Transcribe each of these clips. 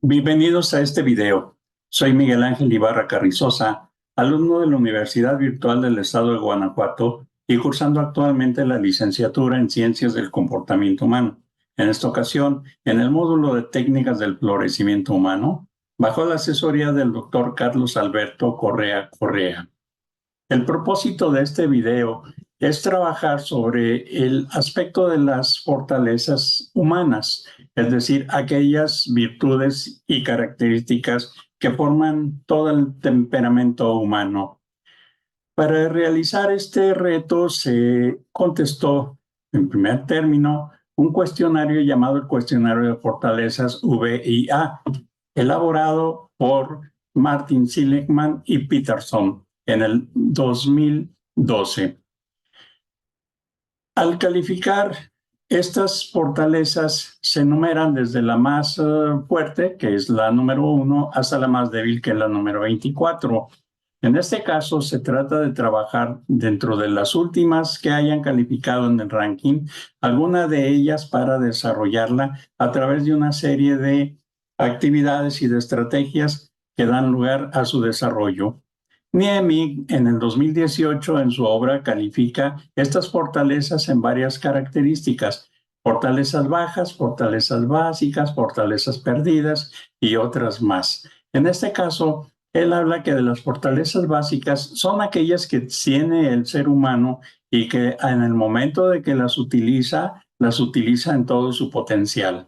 Bienvenidos a este video. Soy Miguel Ángel Ibarra Carrizosa, alumno de la Universidad Virtual del Estado de Guanajuato y cursando actualmente la licenciatura en Ciencias del Comportamiento Humano. En esta ocasión, en el módulo de Técnicas del Florecimiento Humano, bajo la asesoría del doctor Carlos Alberto Correa Correa. El propósito de este video es trabajar sobre el aspecto de las fortalezas humanas, es decir, aquellas virtudes y características que forman todo el temperamento humano. Para realizar este reto se contestó, en primer término, un cuestionario llamado el Cuestionario de Fortalezas VIA, elaborado por Martin Seligman y Peterson en el 2012. Al calificar estas fortalezas se enumeran desde la más fuerte, que es la número 1, hasta la más débil, que es la número 24. En este caso, se trata de trabajar dentro de las últimas que hayan calificado en el ranking, alguna de ellas para desarrollarla a través de una serie de actividades y de estrategias que dan lugar a su desarrollo. Niemi, en el 2018, en su obra, califica estas fortalezas en varias características: fortalezas bajas, fortalezas básicas, fortalezas perdidas y otras más. En este caso, él habla que de las fortalezas básicas son aquellas que tiene el ser humano y que en el momento de que las utiliza en todo su potencial.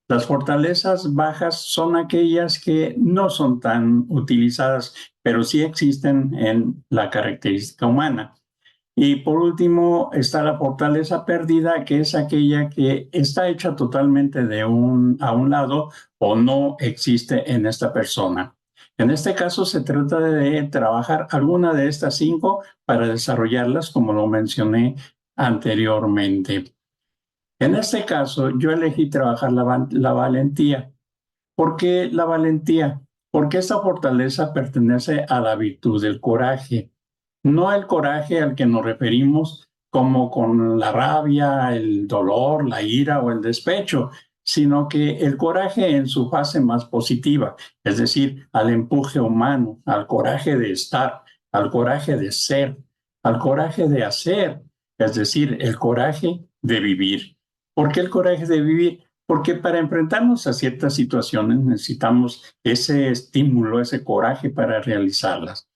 Las fortalezas bajas son aquellas que no son tan utilizadas, pero sí existen en la característica humana. Y por último está la fortaleza perdida, que es aquella que está hecha totalmente a un lado o no existe en esta persona. En este caso se trata de trabajar alguna de estas 5 para desarrollarlas, como lo mencioné anteriormente. En este caso, yo elegí trabajar la valentía. ¿Por qué la valentía? Porque esta fortaleza pertenece a la virtud del coraje, no el coraje al que nos referimos como con la rabia, el dolor, la ira o el despecho, sino que el coraje en su fase más positiva, es decir, al empuje humano, al coraje de estar, al coraje de ser, al coraje de hacer, es decir, el coraje de vivir. ¿Por qué el coraje de vivir? Porque para enfrentarnos a ciertas situaciones necesitamos ese estímulo, ese coraje para realizarlas.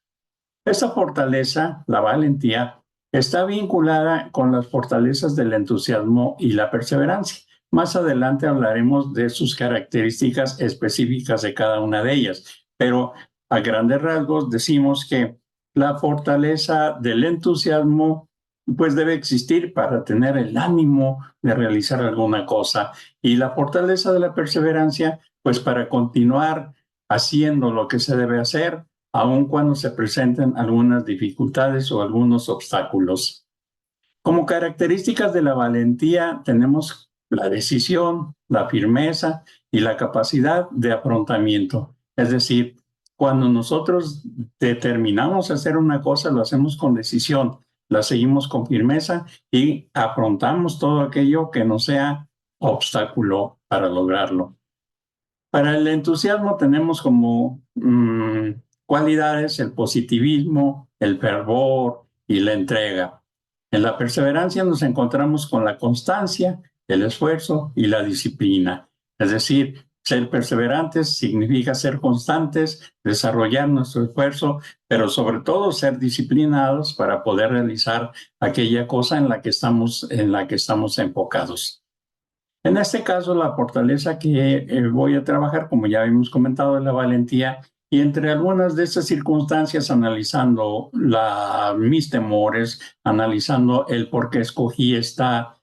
Esa fortaleza, la valentía, está vinculada con las fortalezas del entusiasmo y la perseverancia. Más adelante hablaremos de sus características específicas de cada una de ellas, pero a grandes rasgos decimos que la fortaleza del entusiasmo pues debe existir para tener el ánimo de realizar alguna cosa, y la fortaleza de la perseverancia pues para continuar haciendo lo que se debe hacer aun cuando se presenten algunas dificultades o algunos obstáculos. Como características de la valentía tenemos la decisión, la firmeza y la capacidad de afrontamiento. Es decir, cuando nosotros determinamos hacer una cosa, lo hacemos con decisión, la seguimos con firmeza y afrontamos todo aquello que no sea obstáculo para lograrlo. Para el entusiasmo tenemos como cualidades el positivismo, el fervor y la entrega. En la perseverancia nos encontramos con la constancia, el esfuerzo y la disciplina. Es decir, ser perseverantes significa ser constantes, desarrollar nuestro esfuerzo, pero sobre todo ser disciplinados para poder realizar aquella cosa en la que estamos enfocados. En este caso, la fortaleza que voy a trabajar, como ya habíamos comentado, es la valentía, y entre algunas de estas circunstancias, analizando mis temores, analizando el por qué escogí esta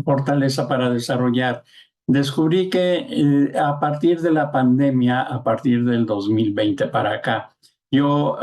fortaleza para desarrollar, descubrí que a partir de la pandemia, a partir del 2020 para acá, yo,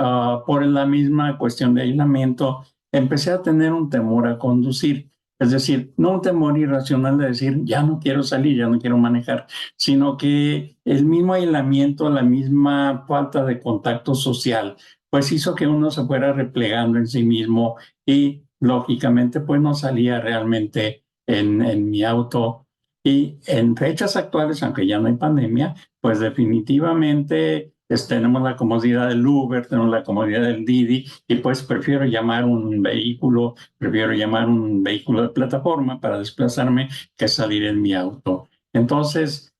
por la misma cuestión de aislamiento, empecé a tener un temor a conducir. Es decir, no un temor irracional de decir, ya no quiero salir, ya no quiero manejar, sino que el mismo aislamiento, la misma falta de contacto social, pues hizo que uno se fuera replegando en sí mismo y lógicamente pues no salía realmente en mi auto Y en fechas actuales, aunque ya no hay pandemia, pues definitivamente tenemos la comodidad del Uber, tenemos la comodidad del Didi, y pues prefiero llamar un vehículo de plataforma para desplazarme que salir en mi auto. Entonces,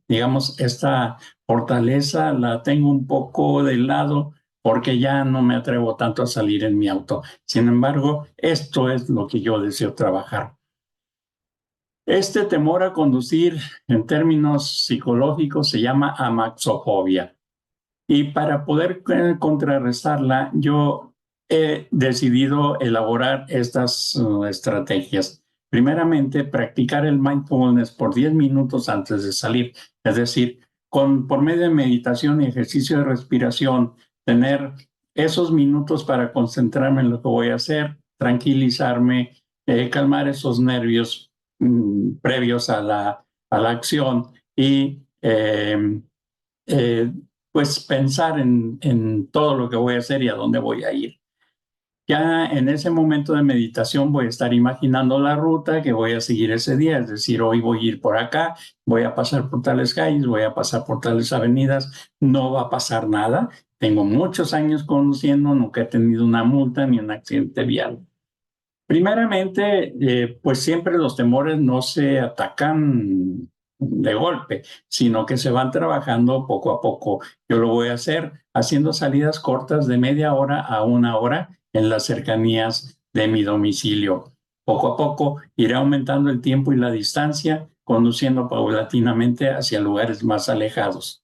digamos, esta fortaleza la tengo un poco de lado porque ya no me atrevo tanto a salir en mi auto. Sin embargo, esto es lo que yo deseo trabajar. Este temor a conducir en términos psicológicos se llama amaxofobia. Y para poder contrarrestarla, yo he decidido elaborar estas estrategias. Primeramente, practicar el mindfulness por 10 minutos antes de salir. Es decir, por medio de meditación y ejercicio de respiración, tener esos minutos para concentrarme en lo que voy a hacer, tranquilizarme, calmar esos nervios previos a la acción y eh, pues pensar en todo lo que voy a hacer y a dónde voy a ir. Ya en ese momento de meditación voy a estar imaginando la ruta que voy a seguir ese día, es decir, hoy voy a ir por acá, voy a pasar por tales calles, voy a pasar por tales avenidas, no va a pasar nada. Tengo muchos años conduciendo, nunca he tenido una multa ni un accidente vial. Primeramente, pues siempre los temores no se atacan de golpe, sino que se van trabajando poco a poco. Yo lo voy a hacer haciendo salidas cortas de media hora a una hora en las cercanías de mi domicilio. Poco a poco iré aumentando el tiempo y la distancia, conduciendo paulatinamente hacia lugares más alejados.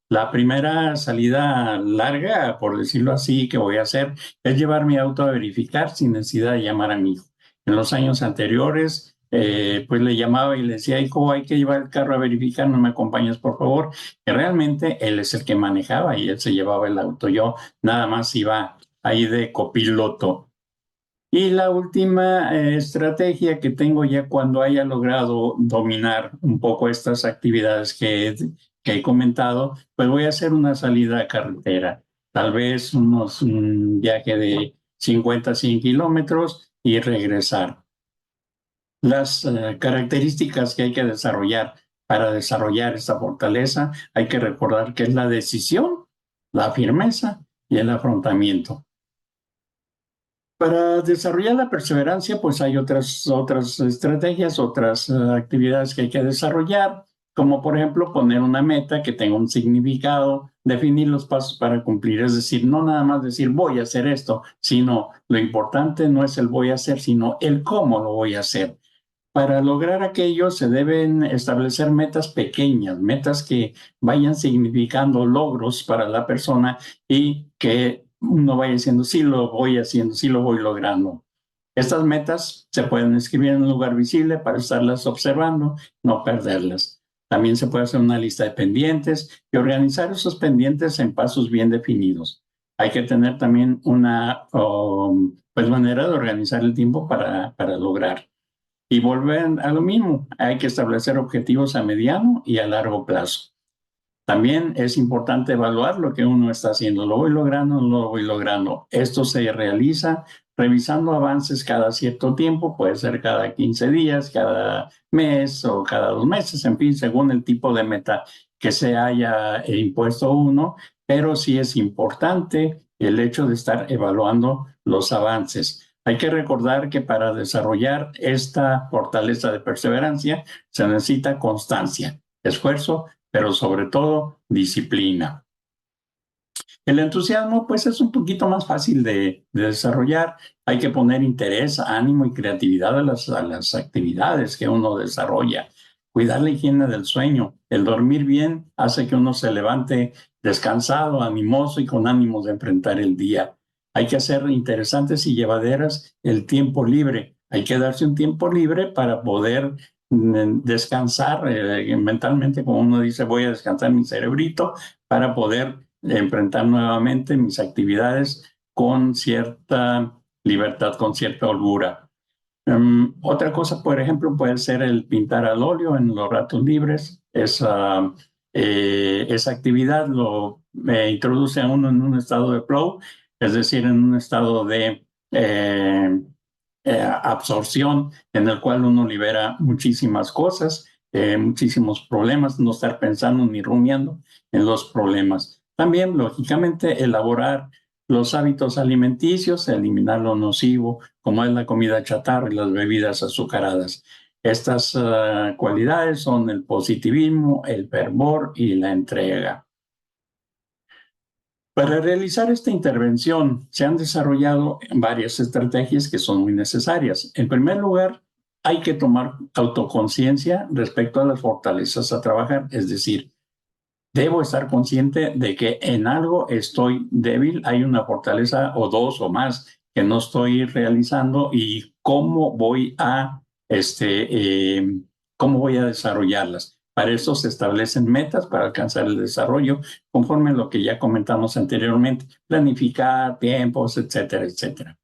La primera salida larga, por decirlo así, que voy a hacer es llevar mi auto a verificar sin necesidad de llamar a mi hijo. En los años anteriores, pues le llamaba y le decía, hijo, hay que llevar el carro a verificar, no me acompañas, por favor. Y realmente él es el que manejaba y él se llevaba el auto. Yo nada más iba ahí de copiloto. Y la última estrategia que tengo ya cuando haya logrado dominar un poco estas actividades que he comentado, pues voy a hacer una salida a carretera, tal vez un viaje de 50 a 100 kilómetros y regresar. Las características que hay que desarrollar para desarrollar esta fortaleza, hay que recordar que es la decisión, la firmeza y el afrontamiento. Para desarrollar la perseverancia, pues hay otras estrategias, otras actividades que hay que desarrollar, como por ejemplo poner una meta que tenga un significado, definir los pasos para cumplir, es decir, no nada más decir voy a hacer esto, sino lo importante no es el voy a hacer, sino el cómo lo voy a hacer. Para lograr aquello se deben establecer metas pequeñas, metas que vayan significando logros para la persona y que uno vaya diciendo, sí lo voy haciendo, sí lo voy logrando. Estas metas se pueden escribir en un lugar visible para estarlas observando, no perderlas. También se puede hacer una lista de pendientes y organizar esos pendientes en pasos bien definidos. Hay que tener también una pues manera de organizar el tiempo para lograr. Y volver a lo mismo, hay que establecer objetivos a mediano y a largo plazo. También es importante evaluar lo que uno está haciendo. ¿Lo voy logrando o no lo voy logrando? Esto se realiza revisando avances cada cierto tiempo, puede ser cada 15 días, cada mes o cada 2 meses, en fin, según el tipo de meta que se haya impuesto uno, pero sí es importante el hecho de estar evaluando los avances. Hay que recordar que para desarrollar esta fortaleza de perseverancia se necesita constancia, esfuerzo, pero sobre todo disciplina. El entusiasmo, pues es un poquito más fácil de desarrollar. Hay que poner interés, ánimo y creatividad a las actividades que uno desarrolla. Cuidar la higiene del sueño. El dormir bien hace que uno se levante descansado, animoso y con ánimos de enfrentar el día. Hay que hacer interesantes y llevaderas el tiempo libre. Hay que darse un tiempo libre para poder descansar mentalmente, como uno dice, voy a descansar mi cerebrito para poder enfrentar nuevamente mis actividades con cierta libertad, con cierta holgura. Otra cosa, por ejemplo, puede ser el pintar al óleo en los ratos libres. Esa actividad lo introduce a uno en un estado de flow, es decir, en un estado de absorción en el cual uno libera muchísimas cosas, muchísimos problemas, no estar pensando ni rumiando en los problemas. También, lógicamente, elaborar los hábitos alimenticios, eliminar lo nocivo, como es la comida chatarra y las bebidas azucaradas. Estas cualidades son el positivismo, el fervor y la entrega. Para realizar esta intervención se han desarrollado varias estrategias que son muy necesarias. En primer lugar, hay que tomar autoconciencia respecto a las fortalezas a trabajar, es decir, debo estar consciente de que en algo estoy débil, hay una fortaleza o dos o más que no estoy realizando y cómo voy a desarrollarlas. Para eso se establecen metas para alcanzar el desarrollo, conforme a lo que ya comentamos anteriormente, planificar tiempos, etcétera, etcétera.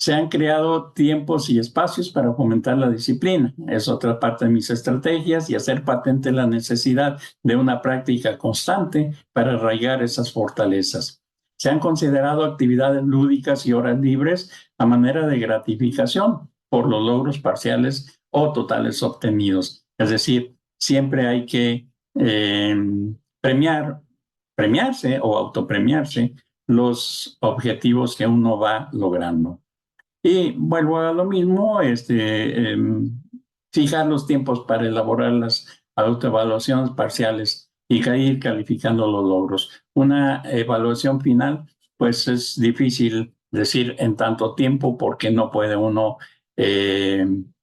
Se han creado tiempos y espacios para fomentar la disciplina. Es otra parte de mis estrategias y hacer patente la necesidad de una práctica constante para arraigar esas fortalezas. Se han considerado actividades lúdicas y horas libres a manera de gratificación por los logros parciales o totales obtenidos. Es decir, siempre hay que premiarse o autopremiarse los objetivos que uno va logrando. Y vuelvo a lo mismo, fijar los tiempos para elaborar las autoevaluaciones parciales y ir calificando los logros. Una evaluación final, pues es difícil decir en tanto tiempo porque no puede uno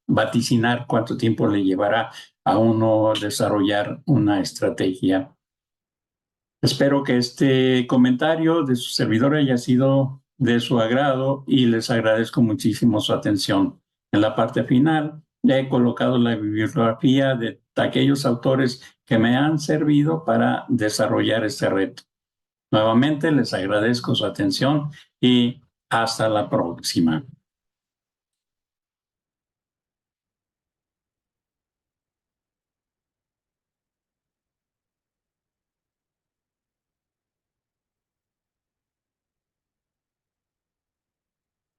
vaticinar cuánto tiempo le llevará a uno desarrollar una estrategia. Espero que este comentario de su servidor haya sido de su agrado y les agradezco muchísimo su atención. En la parte final he colocado la bibliografía de aquellos autores que me han servido para desarrollar este reto. Nuevamente les agradezco su atención y hasta la próxima.